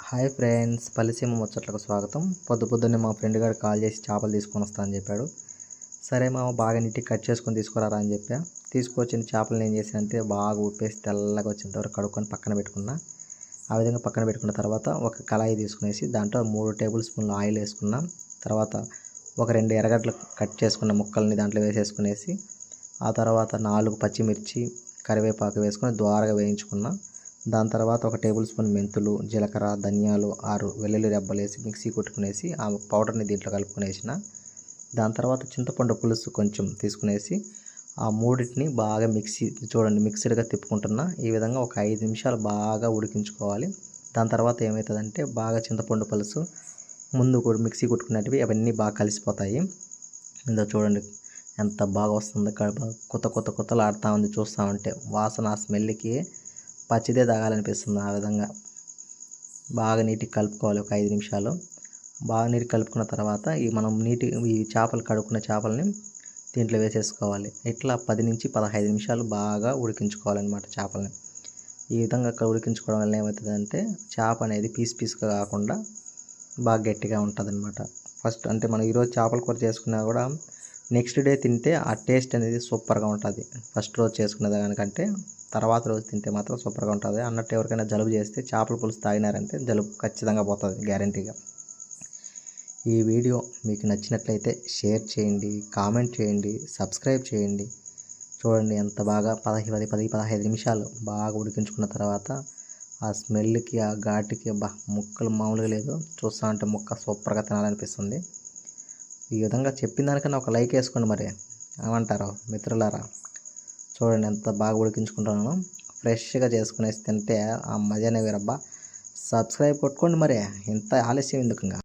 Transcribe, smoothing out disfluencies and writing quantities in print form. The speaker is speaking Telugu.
హాయ్ ఫ్రెండ్స్, పల్లిసీమ ముచ్చట్లకు స్వాగతం. పొద్దున్నే మా ఫ్రెండ్ గారు కాల్ చేసి చేపలు తీసుకొని వస్తా అని చెప్పాడు. సరే మామ, బాగా నీట్గా కట్ చేసుకొని తీసుకురారా అని చెప్పా. తీసుకొచ్చిన చేపలను ఏం చేశానంటే బాగా ఉప్పేసి తెల్లగా వచ్చేంత వరకు కడుక్కొని పక్కన పెట్టుకున్నా. ఆ విధంగా పక్కన పెట్టుకున్న తర్వాత ఒక కళాయి తీసుకునేసి దాంట్లో 3 టేబుల్ స్పూన్లు ఆయిల్ వేసుకున్నా. తర్వాత ఒక 2 ఎర్రగడ్డలు కట్ చేసుకున్న ముక్కల్ని దాంట్లో వేసేసుకునేసి ఆ తర్వాత 4 పచ్చిమిర్చి, కరివేపాకు వేసుకొని ద్వారగా వేయించుకున్నా. దాని తర్వాత ఒక టేబుల్ స్పూన్ మెంతులు, జీలకర్ర, ధనియాలు, 6 వెల్లుల్లి రెబ్బలు వేసి మిక్సీ కొట్టుకునేసి ఆ పౌడర్ని దీంట్లో కలుపుకునేసిన. దాని తర్వాత చింతపండు పులుసు కొంచెం తీసుకునేసి ఆ మూడింటిని బాగా మిక్స్డ్గా తిప్పుకుంటున్నా. ఈ విధంగా ఒక 5 నిమిషాలు బాగా ఉడికించుకోవాలి. దాని తర్వాత ఏమవుతుందంటే బాగా చింతపండు పులుసు ముందు కూడా మిక్సీ కొట్టుకున్నట్టువి అవన్నీ బాగా కలిసిపోతాయి. ఇందులో చూడండి ఎంత బాగా వస్తుందో, కొత్తలు ఆడుతూ ఉంది. చూస్తూ ఉంటే వాసన, ఆ స్మెల్కి పచ్చిదే తాగాలనిపిస్తుంది. ఆ విధంగా బాగా నీట్గా కలుపుకోవాలి. ఒక 5 నిమిషాలు బాగా నీట్గా కలుపుకున్న తర్వాత ఈ చేపలు కడుక్కున్న చేపలని దీంట్లో వేసేసుకోవాలి. ఇట్లా 10 నుంచి 15 నిమిషాలు బాగా ఉడికించుకోవాలన్నమాట చేపలని. ఈ విధంగా ఉడికించుకోవడం వల్ల ఏమవుతుందంటే చేప అనేది పీస్గా కాకుండా బాగా గట్టిగా ఉంటుందన్నమాట. ఫస్ట్ అంటే మనం ఈరోజు చేపల కూర చేసుకున్నా కూడా నెక్స్ట్ డే తింటే ఆ టేస్ట్ అనేది సూపర్గా ఉంటుంది. ఫస్ట్ రోజు చేసుకునే దానికంటే తర్వాత రోజు తింటే మాత్రం సూపర్గా ఉంటుంది. అన్నట్టు ఎవరికైనా జలుబు చేస్తే చేపల పులుసు తాగినారంటే జలుబు ఖచ్చితంగా పోతుంది, గ్యారంటీగా. ఈ వీడియో మీకు నచ్చినట్లయితే షేర్ చేయండి, కామెంట్ చేయండి, సబ్స్క్రైబ్ చేయండి. చూడండి ఎంత బాగా 15 నిమిషాలు బాగా ఉడికించుకున్న తర్వాత ఆ స్మెల్కి, ఆ ఘాటుకి ముక్కలు మామూలుగా లేదు. చూస్తూ ఉంటే ముక్క సూపర్గా తినాలనిపిస్తుంది. ఈ విధంగా చెప్పిన దానికన్నా ఒక లైక్ వేసుకోండి. మరి ఏమంటారు మిత్రులారా? చూడండి ఎంత బాగా ఉడికించుకుంటున్నాను. ఫ్రెష్గా చేసుకునేసి తింటే ఆ మజానే వేరబ్బా. సబ్స్క్రైబ్ కొట్టుకోండి. మరి ఇంత ఆలస్యం ఎందుకు?